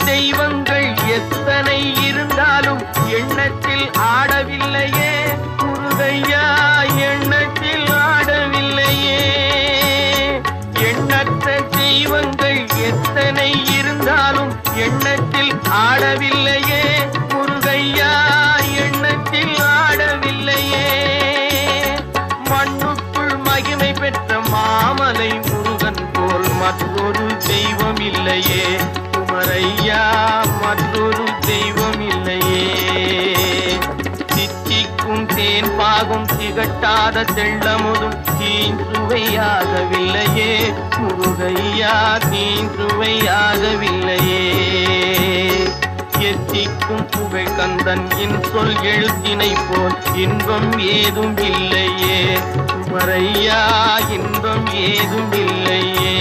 தெய்வங்கள் எத்தனை இருந்தாலும் எண்ணத்தில் ஆடவில்லையே முருகையா, எண்ணத்தில் ஆடவில்லையே. எண்ணற்ற தெய்வங்கள் எத்தனை இருந்தாலும் எண்ணத்தில் ஆடவில்லையே முருகையா, எண்ணத்தில் ஆடவில்லையே. மண்ணுக்குள் மகிமை பெற்ற மாமலை முருகன் போல் மற்றொரு தெய்வம் இல்லையே குமரையா, மற்றொரு தெய்வம் இல்லையே. தித்திக்கும் தேன் பாகும் திகட்டாத தெள்ளமுதும் தீஞ்சுவையாகவில்லையே முருகையா, தீஞ்சுவையாகவில்லையே. எத்திக்கும் புகழ் கந்தன் என் சொல் எழுத்தினை போல் இன்பம் ஏதும் இல்லையே குமரையா, இன்பம் ஏதும் இல்லையே.